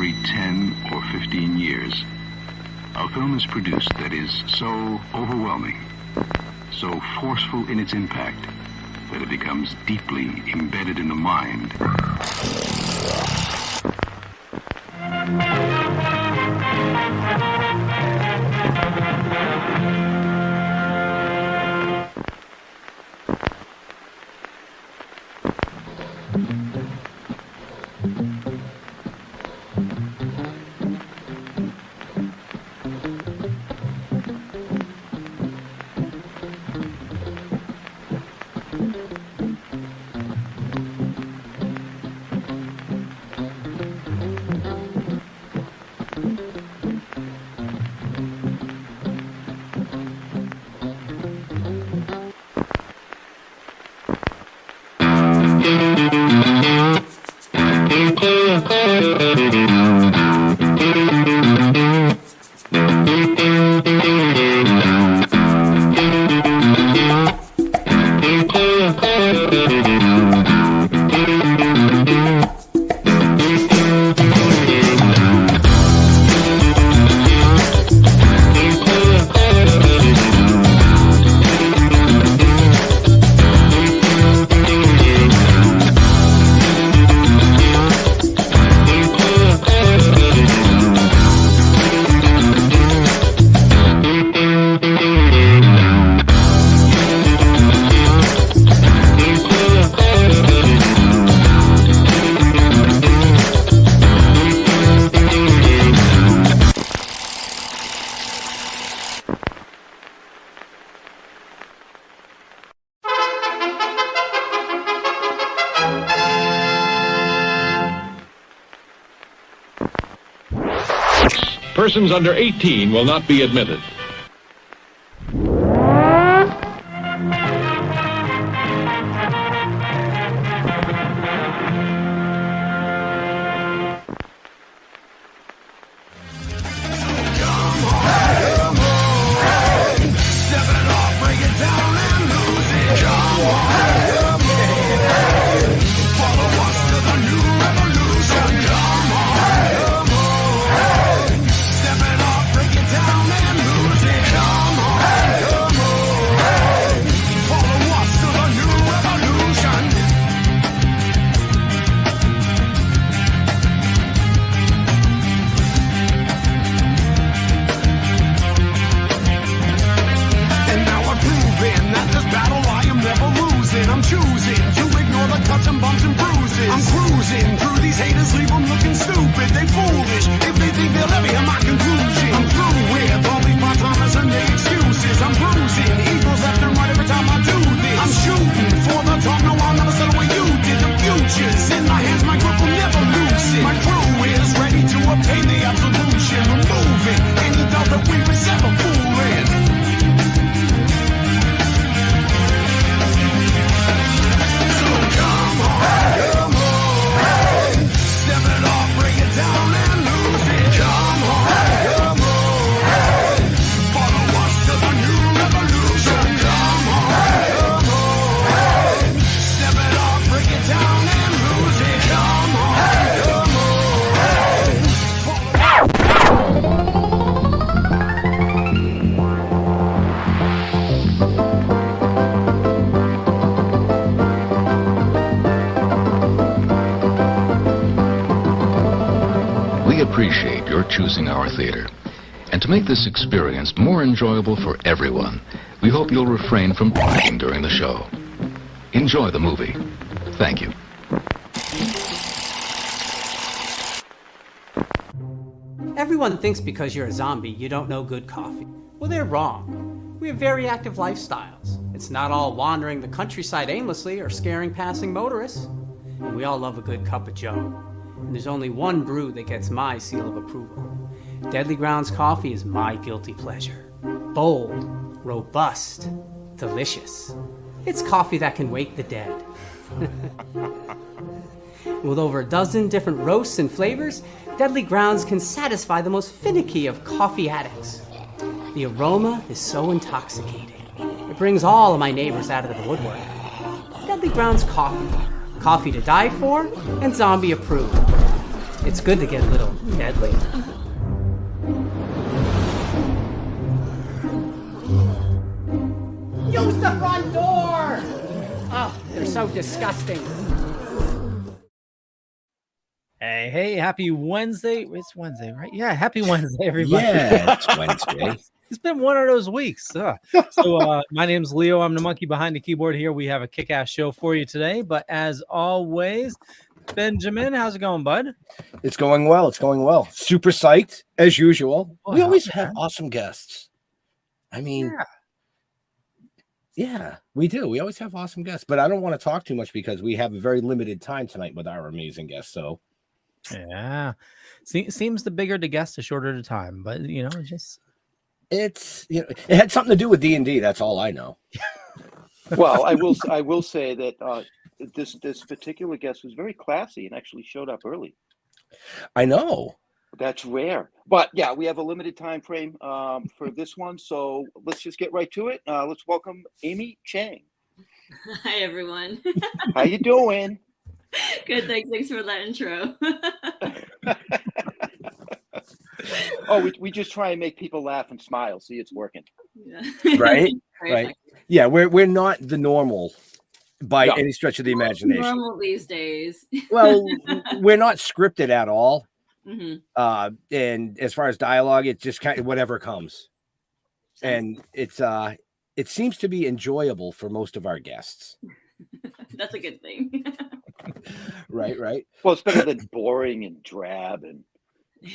every 10 or 15 years, a film is produced that is so overwhelming, so forceful in its impact, that it becomes deeply embedded in the mind. Persons under 18 will not be admitted. Appreciate your choosing our theater. And to make this experience more enjoyable for everyone, we hope you'll refrain from talking during the show. Enjoy the movie. Thank you. Everyone thinks because you're a zombie, you don't know good coffee. Well, they're wrong. We have very active lifestyles. It's not all wandering the countryside aimlessly or scaring passing motorists. And we all love a good cup of joe. And there's only one brew that gets my seal of approval. Deadly Grounds coffee is my guilty pleasure. Bold, robust, delicious. It's coffee that can wake the dead. With over a dozen different roasts and flavors, Deadly Grounds can satisfy the most finicky of coffee addicts. The aroma is so intoxicating. It brings all of my neighbors out of the woodwork. Deadly Grounds coffee. Coffee to die for and zombie approved. It's good to get a little deadly. Use the front door! Oh, they're so disgusting. Hey, happy Wednesday. It's Wednesday, right? Yeah, happy Wednesday, everybody. Yeah, it's Wednesday. It's been one of those weeks. So my name's Leo. I'm the monkey behind the keyboard here. We have a kick-ass show for you today. But as always, Benjamin, how's it going, bud? It's going well. It's going well. Super psyched, as usual. Oh, we always man. have awesome guests. I mean, yeah, we do. We always have awesome guests. But I don't want to talk too much because we have a very limited time tonight with our amazing guests. So, yeah. Seems the bigger the guest, the shorter the time. But, it's, it had something to do with D&D. That's all I know. Well, I will say that this particular guest was very classy and actually showed up early. I know. That's rare. But yeah, we have a limited time frame for this one, so let's just get right to it. Let's welcome Amy Chang. Hi, everyone. How you doing? Good, thanks for that intro. Oh, we just try and make people laugh and smile. See, it's working. Yeah. Right? Right. Yeah, we're not the normal by any stretch of the imagination. Normal these days. Well, we're not scripted at all. Mm-hmm. And as far as dialogue, it's just kind of whatever comes. And it seems to be enjoyable for most of our guests. That's a good thing. Right. Well, it's better than boring and drab and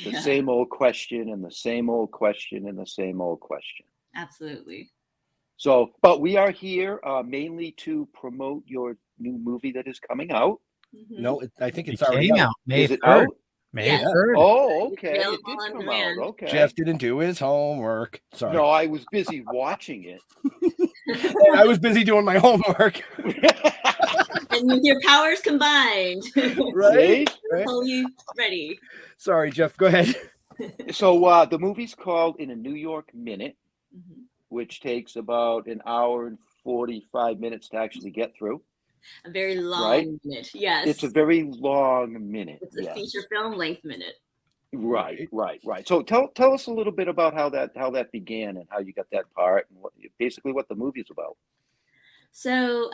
the same old question and the same old question and the same old question. Absolutely. So, but we are here mainly to promote your new movie that is coming out. Mm-hmm. No, I think it's It already came out. out May Is it 3rd. out? May Yeah. 3rd. Oh, okay. It Available did on come demand. out. Okay. Jeff didn't do his homework. Sorry. No, I was busy watching it. I was busy doing my homework. And with your powers combined, Right? totally ready. Sorry, Jeff. Go ahead. So the movie's called In a New York Minute, Mm-hmm. which takes about an hour and 45 minutes to actually get through. A very long Right? minute. Yes. It's a very long minute. It's a yes. feature film length minute. Right. So tell us a little bit about how that began and how you got that part and what the movie is about. So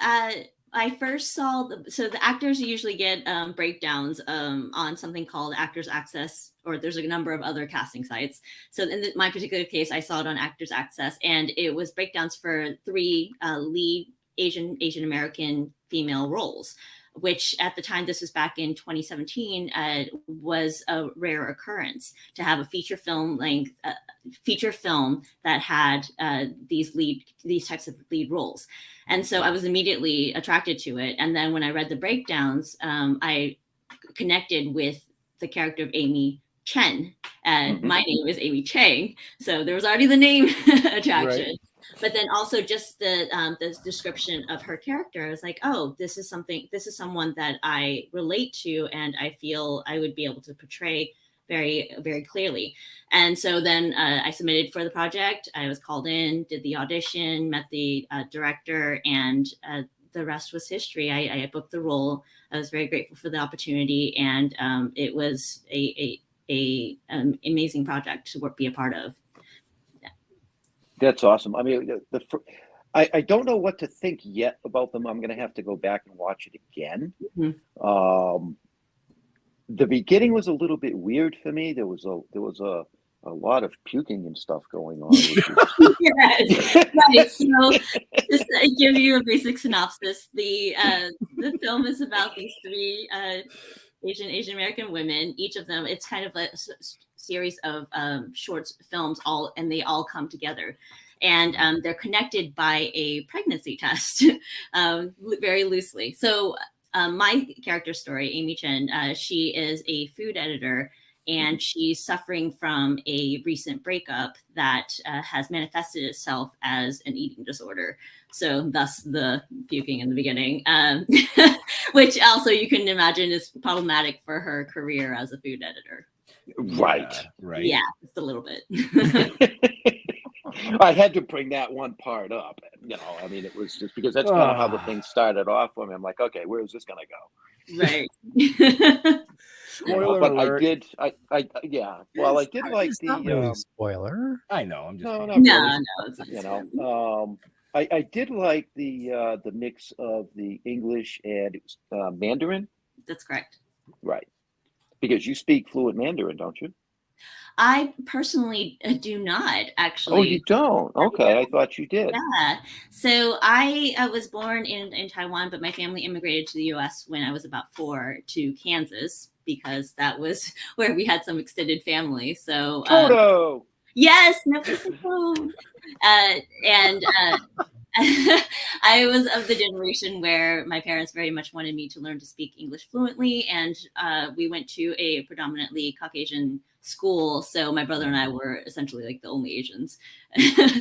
I first saw the actors usually get breakdowns on something called Actors Access, or there's a number of other casting sites. So in my particular case, I saw it on Actors Access, and it was breakdowns for 3 lead Asian American female roles, which at the time, this was back in 2017, was a rare occurrence to have a feature film that had these types of lead roles. And so I was immediately attracted to it. And then when I read the breakdowns, I connected with the character of Amy Chang. And my name is Amy Chang. So there was already the name attraction. Right. But then also just the description of her character, I was like, oh, this is someone that I relate to, and I feel I would be able to portray very, very clearly. And so then I submitted for the project. I was called in, did the audition, met the director, and the rest was history. I booked the role. I was very grateful for the opportunity, and it was a amazing project to be a part of. That's awesome. I mean, I don't know what to think yet about them. I'm going to have to go back and watch it again. Mm-hmm. The beginning was a little bit weird for me. There was a lot of puking and stuff going on. Yes, right. So just to give you a basic synopsis, the film is about these 3 Asian American women. Each of them, it's kind of a series of short films, and they all come together, and they're connected by a pregnancy test, very loosely. So my character story, Amy Chang, she is a food editor, and she's suffering from a recent breakup that has manifested itself as an eating disorder. So thus the puking in the beginning, which also you can imagine is problematic for her career as a food editor. Right. Yeah, just a little bit. I had to bring that one part up. I mean, it was just because that's kind of how the thing started off for me. I'm like, okay, where is this going to go? Right. Spoiler but alert. yeah. Well, I did like It's not really a spoiler. I know. I'm just no, being- not No, really. no, it's not. You know, I did like the mix of the English and Mandarin, That's correct. right? Because you speak fluent Mandarin, don't you? I personally do not actually. Oh, you don't? Okay, I thought you did. Yeah. So I was born in Taiwan, but my family immigrated to the U.S. when I was about 4 to Kansas because that was where we had some extended family. So Toto. yes, no, and I was of the generation where my parents very much wanted me to learn to speak English fluently, and we went to a predominantly Caucasian school, so my brother and I were essentially like the only Asians,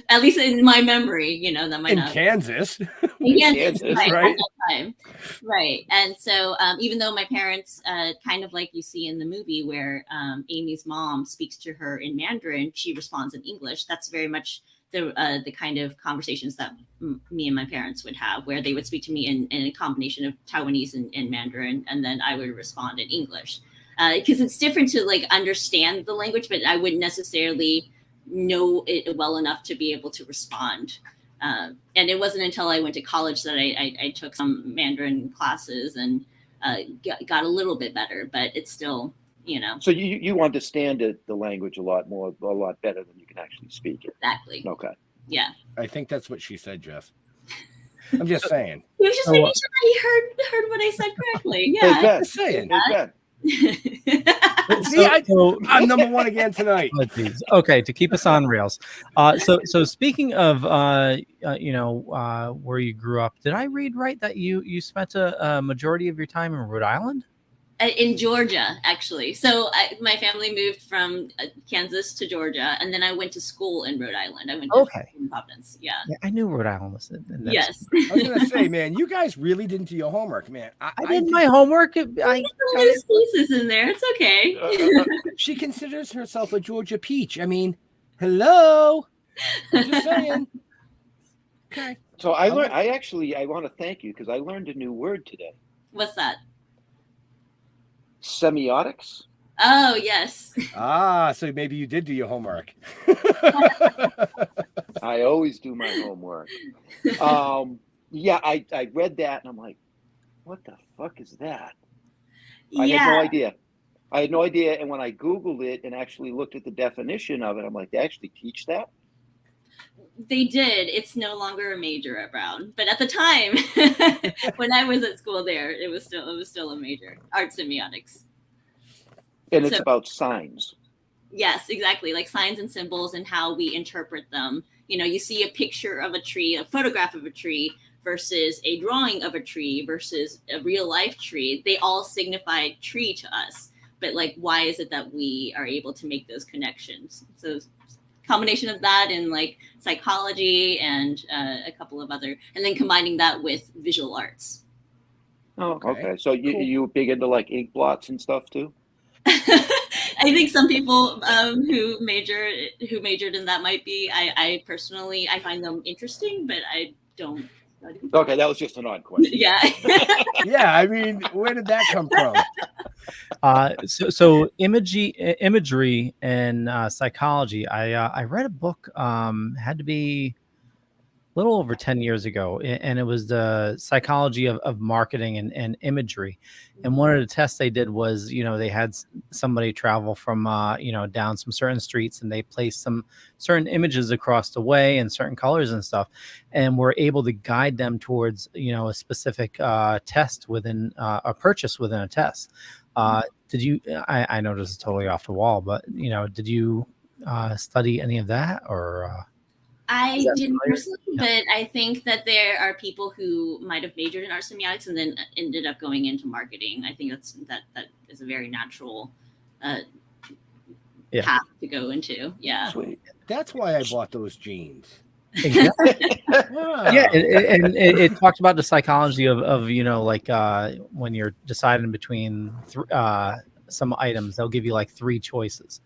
at least in my memory. You know, that might in not Kansas. Kansas, Kansas, right? right? At that time. Right. And so even though my parents, kind of like you see in the movie where Amy's mom speaks to her in Mandarin, she responds in English. That's very much the kind of conversations that me and my parents would have, where they would speak to me in a combination of Taiwanese and Mandarin, and then I would respond in English. Because it's different to like understand the language, but I wouldn't necessarily know it well enough to be able to respond. And it wasn't until I went to college that I took some Mandarin classes and got a little bit better, but it's still, you know. So you understand the language a lot better than you can actually speak it. Exactly. Okay. Yeah. I think that's what she said, Jeff. I'm just saying. He was just making sure that he heard what I said correctly. Hey, Yeah. Ben. Just saying. Hey, Ben. See, I'm number one again tonight. Oh, geez. Okay, to keep us on rails. So speaking of where you grew up, did I read right that you spent a majority of your time in Rhode Island? In Georgia, actually. So my family moved from Kansas to Georgia, and then I went to school in Rhode Island. I went to Providence. Yeah. I knew Rhode Island was in that. Yes. I was gonna say, man, you guys really didn't do your homework, man. I did my homework. There's excuses in there. It's okay. She considers herself a Georgia peach. I mean, hello. I'm just saying. Okay. So I learned. I want to thank you because I learned a new word today. What's that? Semiotics. Oh, yes. So maybe you did do your homework. I always do my homework. Yeah, I read that and I'm like, what the fuck is that? I had no idea. And when I Googled it and actually looked at the definition of it, I'm like, they actually teach that? They did. It's no longer a major at Brown, but at the time, when I was at school there, it was still a major, art semiotics. And it's about signs. Yes, exactly. Like signs and symbols and how we interpret them. You know, you see a picture of a tree, a photograph of a tree versus a drawing of a tree versus a real life tree. They all signify tree to us. But like, why is it that we are able to make those connections? So combination of that and like psychology and a couple of other, and then combining that with visual arts. Oh, okay. So you big into like ink blots and stuff too? I think some people who majored in that might be. I personally find them interesting, but I don't. Okay, that was just an odd question. Yeah. Yeah, I mean, where did that come from? So imagery and psychology. I read a book. Had to be a little over 10 years ago, and it was the psychology of marketing and imagery. And one of the tests they did was, they had somebody travel from down some certain streets, and they placed some certain images across the way and certain colors and stuff, and were able to guide them towards a specific test within a purchase within a test. Did you? I know this is totally off the wall, but did you study any of that or? I didn't personally, but I think that there are people who might have majored in art semiotics and then ended up going into marketing. I think that is a very natural path to go into. Yeah. Sweet. That's why I bought those jeans. Exactly. Yeah, and it talked about the psychology of when you're deciding between some items, they'll give you like 3 choices,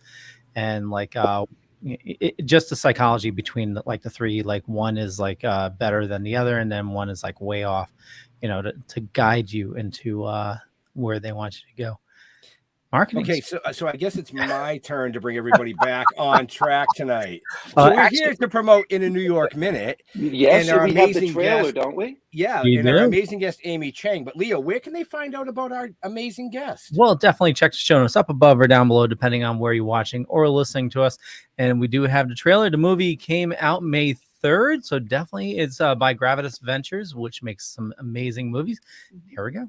and just the psychology between the 3, like one is like better than the other, and then one is like way off, to guide you into where they want you to go. marketing. Okay, so I guess it's my turn to bring everybody back on track tonight. So we're here to promote In a New York Minute. Yes, and our we have the amazing trailer, guest, don't we? Yeah, We and do. our amazing guest, Amy Chang. But Leo, where can they find out about our amazing guest? Well, definitely check the show notes up above or down below, depending on where you're watching or listening to us. And we do have the trailer. The movie came out May 3rd, so definitely it's by Gravitas Ventures, which makes some amazing movies. Here we go.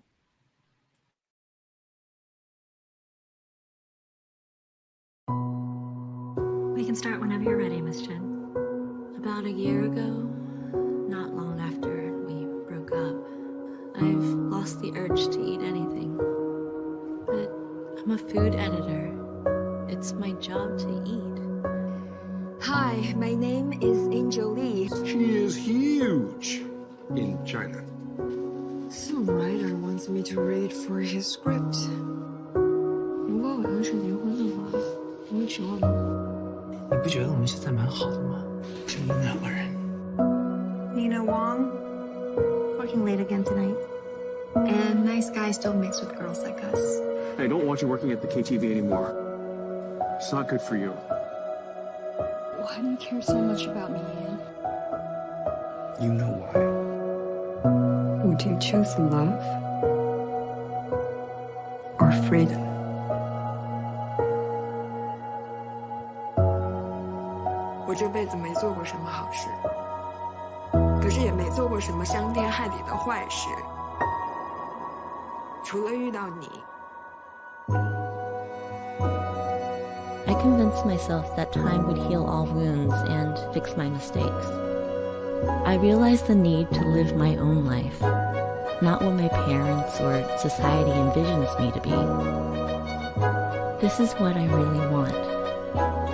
We can start whenever you're ready, Miss Chen. About a year ago, not long after we broke up, I've lost the urge to eat anything. But I'm a food editor. It's my job to eat. Hi, my name is Angel Lee. She is huge in China. Some writer wants me to read for his script. 如果我要是离婚的话，我会娶我老公。你不觉得我们现在蛮好的吗？就我们2个人。Nina Wong, working late again tonight. And nice guys don't mix with girls like us. I don't want you working at the KTV anymore. It's not good for you. Why do you care so much about me, Ian? You know why. Would you choose love or freedom? 我这辈子没做过什么好事，可是也没做过什么伤天害理的坏事，除了遇到你。I convinced myself that time would heal all wounds and fix my mistakes. I realized the need to live my own life, not what my parents or society envisions me to be. This is what I really want,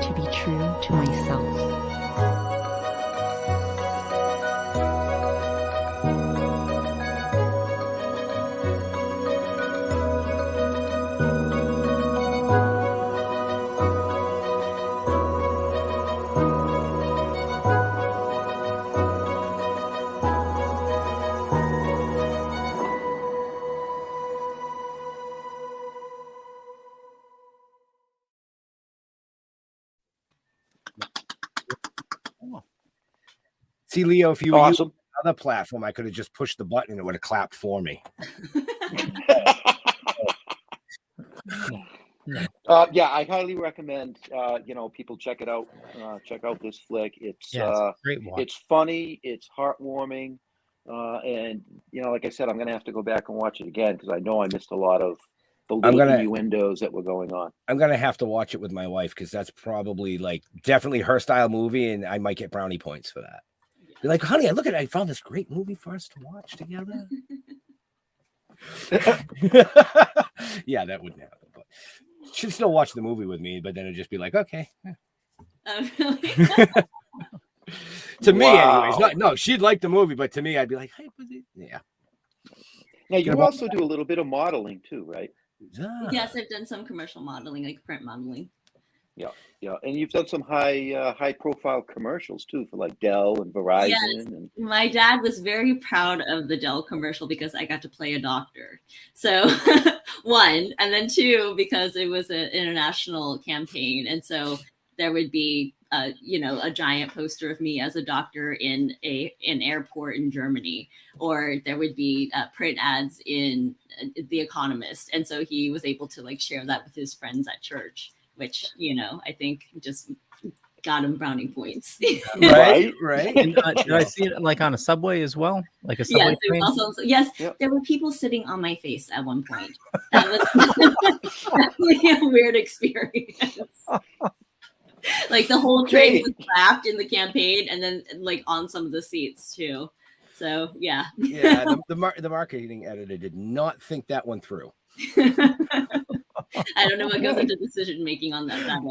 to be true to myself. See, Leo, if you were Awesome. using another platform, I could have just pushed the button and it would have clapped for me. Yeah, I highly recommend people check it out. Check out this flick. It's Yeah, it's a great watch. it's funny, it's heartwarming, and like I said, I'm gonna have to go back and watch it again because I know I missed a lot of the little innuendos that were going on. I'm gonna have to watch it with my wife because that's probably definitely her style movie, and I might get brownie points for that. Be like, honey, I found this great movie for us to watch together. Yeah, that wouldn't happen, but she'd still watch the movie with me, but then it'd just be like, okay. Oh, really? To me, anyways. No, she'd like the movie, but to me, I'd be like, hey, yeah. Now you also do a little bit of modeling too, right? Yes, I've done some commercial modeling, like print modeling. Yeah, and you've done some high profile commercials too for like Dell and Verizon. Yes. And My dad was very proud of the Dell commercial because I got to play a doctor. So one, and then two, because it was an international campaign, and so there would be a giant poster of me as a doctor in an airport in Germany, or there would be print ads in The Economist, and so he was able to share that with his friends at church, which I think just got him brownie points. Right. And, did I see it on a subway as well? Like a subway train? There were people sitting on my face at one point. That was definitely a weird experience. The whole train was wrapped in the campaign, and then on some of the seats too. So yeah. Yeah, the marketing editor did not think that one through. I don't know what goes into decision making on that end.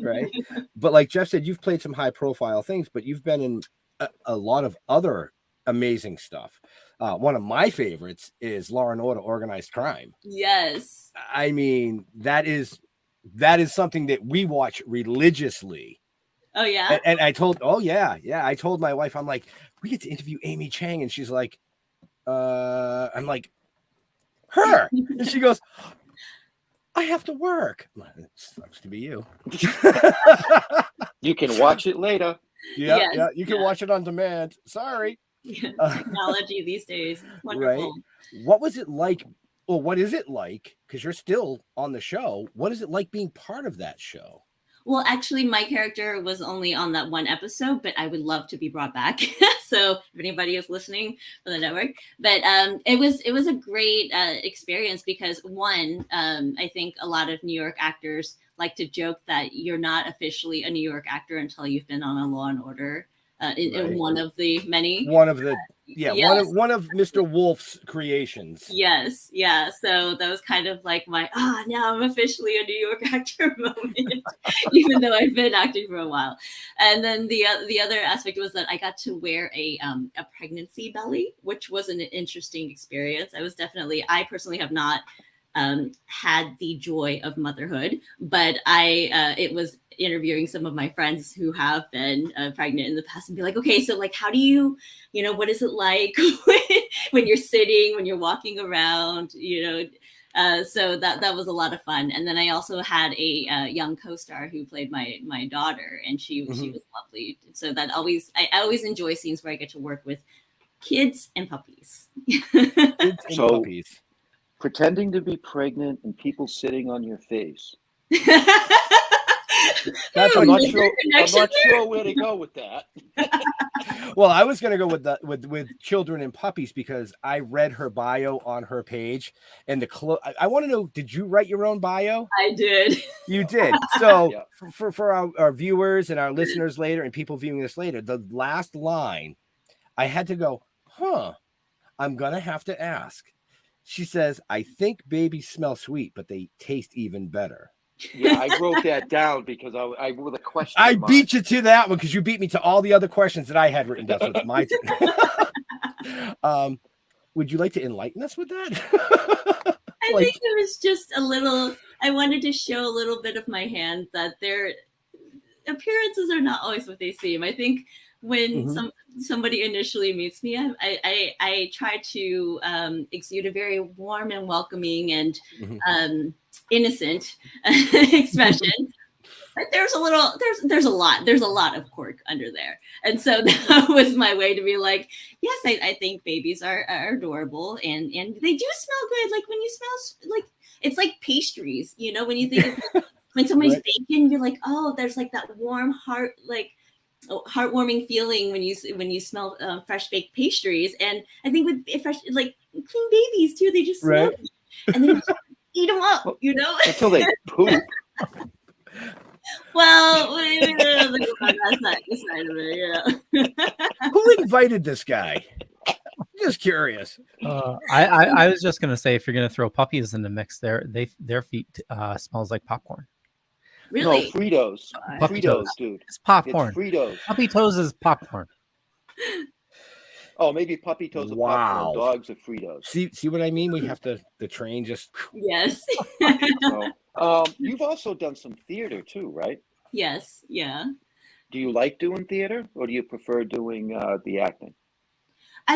Right. But like Jeff said, you've played some high profile things, but you've been in a lot of other amazing stuff. One of my favorites is Law and Order: Organized Crime. Yes. I mean, that is something that we watch religiously. Oh yeah. And I told I told my wife, I'm like, we get to interview Amy Chang, and she's like, I'm like, her, and she goes, I have to work. It sucks to be you. You can watch it later. Yeah. You can watch it on demand. Sorry. Technology these days. Wonderful. Right. What was it like? Well, what is it like? Because you're still on the show. What is it like being part of that show? Well, actually, my character was only on that one episode, but I would love to be brought back. So if anybody is listening from the network, but it was a great experience because one, I think a lot of New York actors like to joke that you're not officially a New York actor until you've been on a Law and Order. In one of the many. One of Mr. Wolf's creations. Yes, yeah. So that was kind of like my now I'm officially a New York actor moment, even though I've been acting for a while. And then the other aspect was that I got to wear a pregnancy belly, which was an interesting experience. I personally have not had the joy of motherhood, but it was interviewing some of my friends who have been pregnant in the past and be like, okay, so like, how do you what is it like when you're sitting, when you're walking around, so that was a lot of fun. And then I also had a young co-star who played my daughter, and she was lovely. So I always enjoy scenes where I get to work with kids and puppies. Puppies. Pretending to be pregnant and people sitting on your face. I'm not sure where to go with that. Well, I was going to go with children and puppies because I read her bio on her page, and I want to know, did you write your own bio? I did. You did. So for our viewers and our listeners later and people viewing this later, the last line, I had to go, I'm going to have to ask. She says, I think babies smell sweet, but they taste even better. Yeah, I wrote that down because I with a question. I beat you to that one because you beat me to all the other questions that I had written down. So it's my turn. Would you like to enlighten us with that? I think it was just I wanted to show a little bit of my hand that their appearances are not always what they seem. I think when somebody initially meets me, I try to exude a very warm and welcoming and innocent expression. But there's a lot of quirk under there, and so that was my way to be like, yes, I think babies are adorable, and they do smell good. Like when you smell like it's like pastries, when you think of, when somebody's baking, you're like, oh, there's like that warm heart, like heartwarming feeling when you smell fresh baked pastries. And I think with fresh, like clean babies too, they just smell good. And then eat them up, until they poop. Well, that's not the side of it, Who invited this guy? Just curious. I was just gonna say, if you're gonna throw puppies in the mix, their feet smells like popcorn. Really? No, Fritos. Fritos, dude. It's popcorn. It's Fritos. Puppy toes is popcorn. Oh, maybe puppy toes are popcorn. Dogs are Fritos. See what I mean? We have the train just. Yes. You've also done some theater too, right? Yes. Yeah. Do you like doing theater, or do you prefer doing the acting?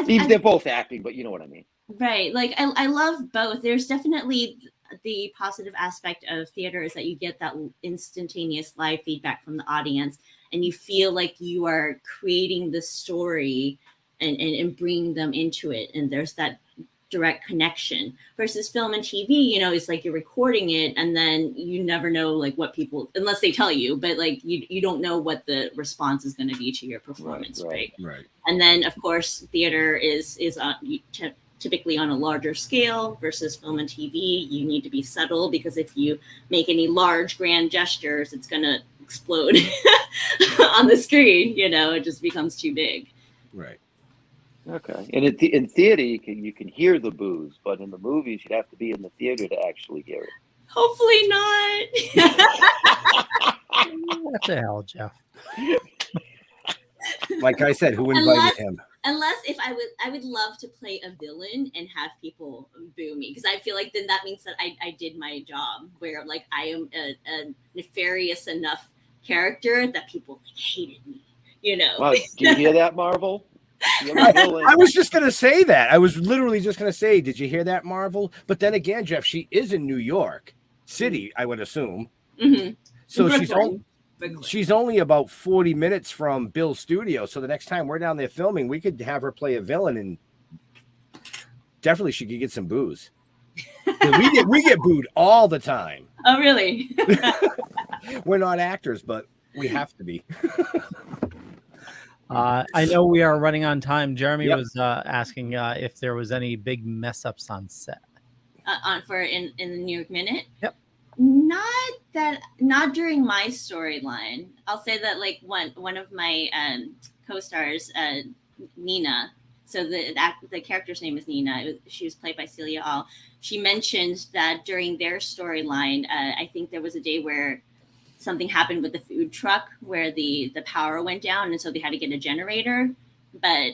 They're both acting, but you know what I mean. Right. Like I love both. There's definitely the positive aspect of theater is that you get that instantaneous live feedback from the audience, and you feel like you are creating the story and bringing them into it. And there's that direct connection versus film and TV, it's like you're recording it and then you never know like what people, unless they tell you, but like you don't know what the response is going to be to your performance. Right. And then of course theater is typically on a larger scale versus film and TV. You need to be subtle because if you make any large grand gestures, it's going to explode on the screen. It just becomes too big. Right. Okay. And in theater, you can hear the boos, but in the movies, you'd have to be in the theater to actually hear it. Hopefully not. What the hell, Jeff? Like I said, who invited him? Unless if I would love to play a villain and have people boo me, because I feel like then that means that I did my job, where like I am a nefarious enough character that people like hated me. Wow, do you hear that, Marvel? I was just going to say that. I was literally just going to say, did you hear that, Marvel? But then again, Jeff, she is in New York. city, I would assume. Mm-hmm. So Brooklyn. she's only about 40 minutes from Bill's studio. So the next time we're down there filming, we could have her play a villain, and definitely she could get some booze. We get booed all the time. Oh, really? We're not actors, but we have to be. I know we are running on time. Jeremy was asking if there was any big mess ups on set. In the New York Minute? Yep. Not during my storyline. I'll say that like one of my co-stars, Nina. So the character's name is Nina. She was played by Celia All. She mentioned that during their storyline, I think there was a day where something happened with the food truck where the power went down, and so they had to get a generator. But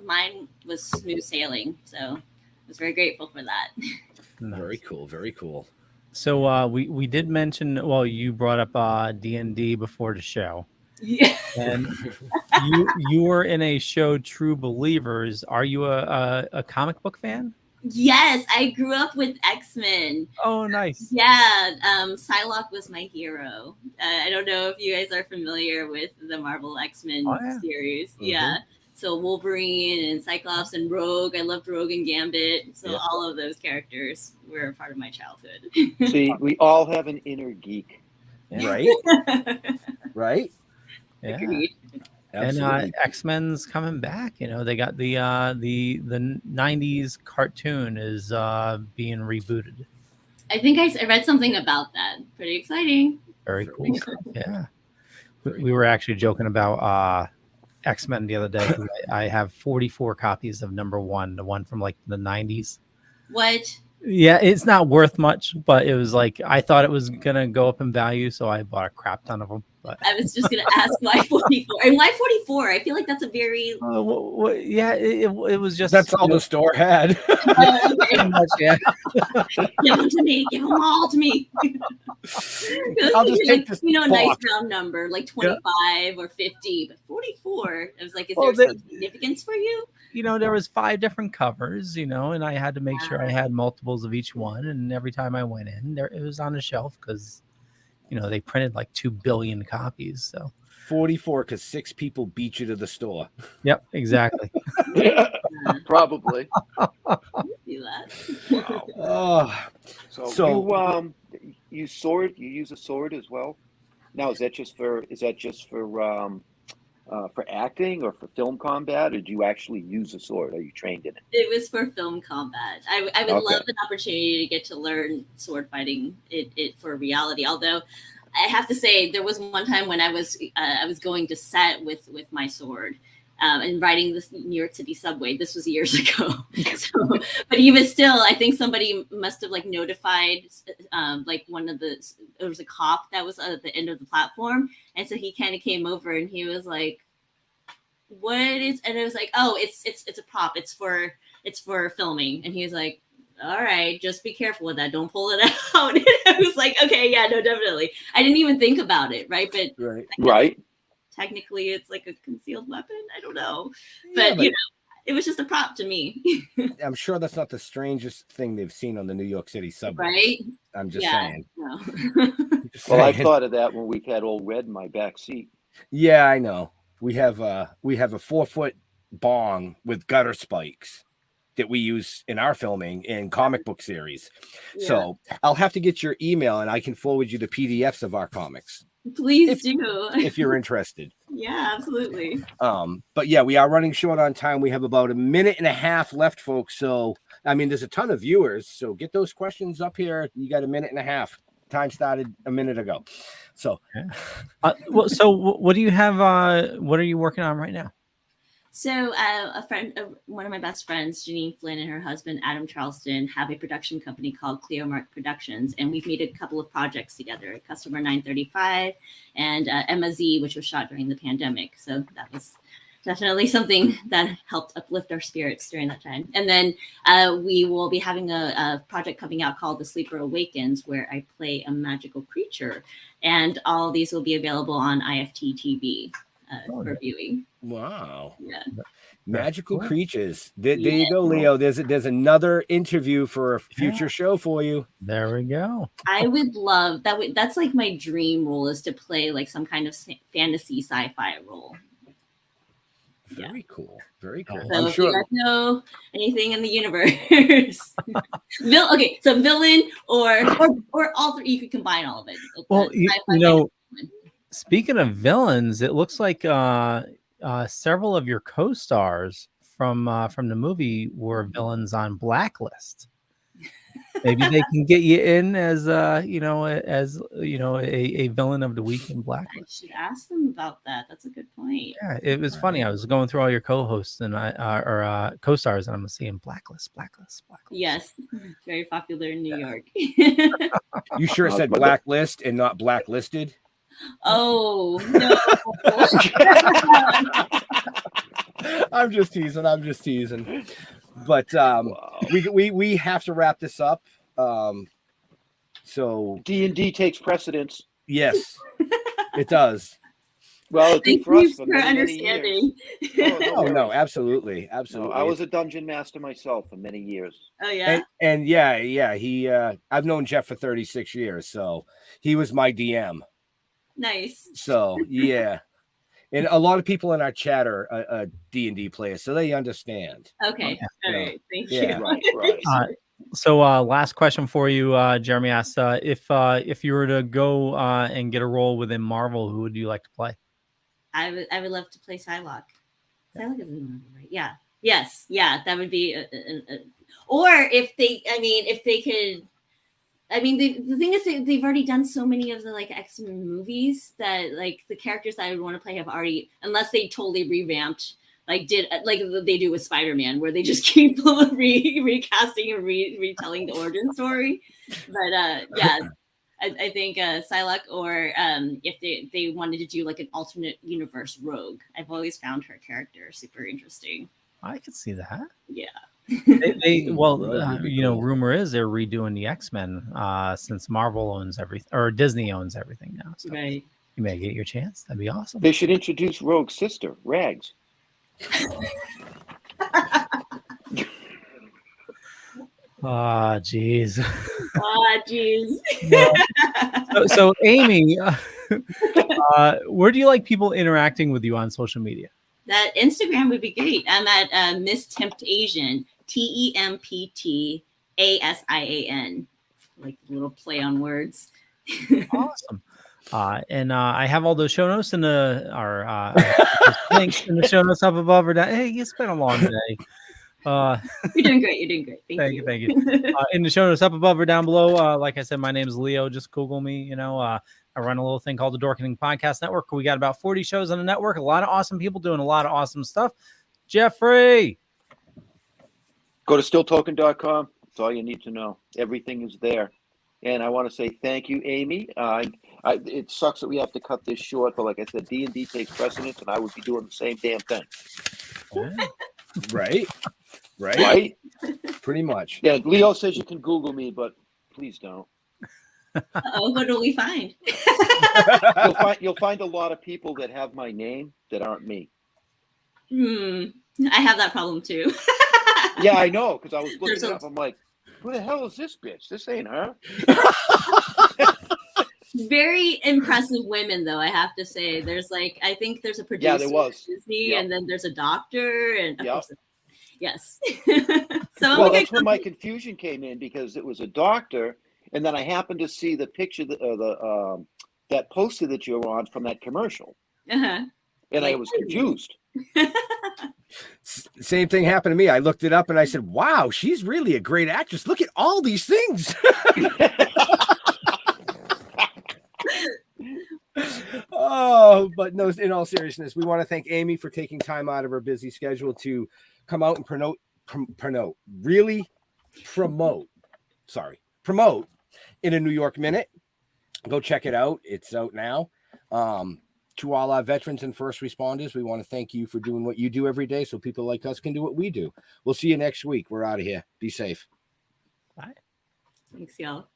mine was smooth sailing, so I was very grateful for that. Very cool, very cool. So we did mention, well, you brought up D&D before the show. Yeah. And you were in a show, True Believers. Are you a comic book fan? Yes, I grew up with X-Men. Oh, nice. Yeah, Psylocke was my hero. I don't know if you guys are familiar with the Marvel X-Men series. Mm-hmm. Yeah, so Wolverine and Cyclops and Rogue. I loved Rogue and Gambit. So all of those characters were a part of my childhood. See, we all have an inner geek. Right? Right? Yeah. Agreed. Absolutely. And X-Men's coming back. You know, they got the 90s cartoon is being rebooted. I think I read something about that. Pretty exciting. Very cool. Yeah. We were actually joking about X-Men the other day. I have 44 copies of #1, the one from like the 90s. What? Yeah, it's not worth much, but it was like I thought it was gonna go up in value, so I bought a crap ton of them. But I was just gonna ask why 44. And why 44? I feel like that's a very yeah. It was just that's all the store had. Okay. Much, yeah. Give them to me. Give them all to me. I'll just take this. A nice round number like 25 or 50, but 44. I was like, is there some significance for you? You know, there was 5 different covers, you know, and I had to make sure I had multiples of each one. And every time I went in, it was on the shelf because, you know, they printed like 2 billion copies. So 44 because 6 people beat you to the store. Yep, exactly. Probably. Do that. Wow. So you use a sword as well? Now is that just for acting or for film combat, or do you actually use a sword? Are you trained in it? It was for film combat. I would love an opportunity to get to learn sword fighting it for reality. Although I have to say there was one time when I was going to set with my sword and riding this New York City subway. This was years ago. But even still, I think somebody must have like notified like there was a cop that was at the end of the platform. And so he kind of came over and he was like, what is, and it was like, oh, it's a prop. It's for filming. And he was like, all right, just be careful with that. Don't pull it out. And I was like, okay, yeah, no, definitely. I didn't even think about it. Right. But right. Technically it's like a concealed weapon. I don't know. But you know, it was just a prop to me. I'm sure that's not the strangest thing they've seen on the New York City subway. Right? I'm just saying. No. Well, I thought of that when we had old Red in my back seat. Yeah, I know. We have a 4-foot bong with gutter spikes that we use in our filming in comic book series. Yeah. So I'll have to get your email and I can forward you the PDFs of our comics. Please do. If you're interested. Yeah, absolutely. But yeah, we are running short on time. We have about 1.5 minutes left, folks. So, I mean, there's a ton of viewers. So get those questions up here. You got 1.5 minutes. Time started a minute ago. So, so what do you have? What are you working on right now? So one of my best friends, Janine Flynn, and her husband, Adam Charleston, have a production company called Cleomark Productions. And we've made a couple of projects together, Customer 935 and Emma Z, which was shot during the pandemic. So that was definitely something that helped uplift our spirits during that time. And then we will be having a project coming out called The Sleeper Awakens, where I play a magical creature. And all of these will be available on IFT TV. for viewing. Wow. Yeah. Magical creatures. There you go, Leo. There's another interview for a future show for you. There we go. I would love that. That's like my dream role, is to play like some kind of fantasy sci-fi role. Very cool. Very cool. So I'm if sure. you guys know anything in the universe, so villain or all three, you could combine all of it. Well, you know, speaking of villains, it looks like several of your co-stars from the movie were villains on Blacklist. Maybe they can get you in as a villain of the week in Blacklist. I should ask them about that. That's a good point. Yeah, it was funny. I was going through all your co-hosts and co-stars, and I'm seeing Blacklist. Yes, very popular in New York. You sure it said Blacklist and not Blacklisted? Oh no! I'm just teasing. But we have to wrap this up. So D&D takes precedence. Yes, it does. Well, it did for us for many understanding. years. No, absolutely. No, I was a dungeon master myself for many years. Oh yeah. And he I've known Jeff for 36 years, so he was my DM. Nice. So yeah. And a lot of people in our chat are D&D players, so they understand. Okay. All right. Thank you. Right. So last question for you, Jeremy asks, if you were to go and get a role within Marvel, who would you like to play? I would love to play Psylocke. Psylocke is in Marvel, right? Yeah. Yes. Yeah. That would be or if they could. I mean, the thing is, they've already done so many of the like X-Men movies that like the characters that I would want to play have already, unless they totally revamped, like they do with Spider-Man, where they just keep recasting and retelling the origin story. But yeah, I think Psylocke, or if they wanted to do like an alternate universe Rogue, I've always found her character super interesting. I could see that. Yeah. Rumor is they're redoing the X-Men since Marvel owns everything, or Disney owns everything now. So right. You may get your chance. That'd be awesome. They should introduce Rogue's sister, Rags. Jeez. So Amy, where do you like people interacting with you on social media? That Instagram would be great. I'm at Miss Tempt Asian, TEMPTASIAN, like a little play on words. Awesome. And I have all those show notes in our links in the show notes up above or down. Hey, it's been a long day. You're doing great. Thank you. Thank you. In the show notes up above or down below, like I said, my name is Leo. Just Google me. I run a little thing called the Dorkening Podcast Network. We got about 40 shows on the network. A lot of awesome people doing a lot of awesome stuff. Jeffrey, go to stilltoking.com. That's all you need to know. Everything is there. And I want to say thank you, Amy. It sucks that we have to cut this short, but like I said, D&D takes precedence, and I would be doing the same damn thing. Right. Pretty much. Yeah, Leo says you can Google me, but please don't. What do we find? You'll find a lot of people that have my name that aren't me. I have that problem too. Yeah, I know, because I was looking up. I'm like, who the hell is this bitch? This ain't her. Very impressive women, though, I have to say. There's I think there's a producer there was. at Disney, and then there's a doctor, and yes. Well, that's where my confusion came in, because it was a doctor, and then I happened to see the picture that poster that you were on from that commercial, and I was confused. Same thing happened to me. I looked it up and I said, wow, she's really a great actress. Look at all these things. But no, in all seriousness, we want to thank Amy for taking time out of her busy schedule to come out and promote in a New York Minute. Go check it out. It's out now. To all our veterans and first responders, we want to thank you for doing what you do every day so people like us can do what we do. We'll see you next week. We're out of here. Be safe. Bye. Thanks, y'all.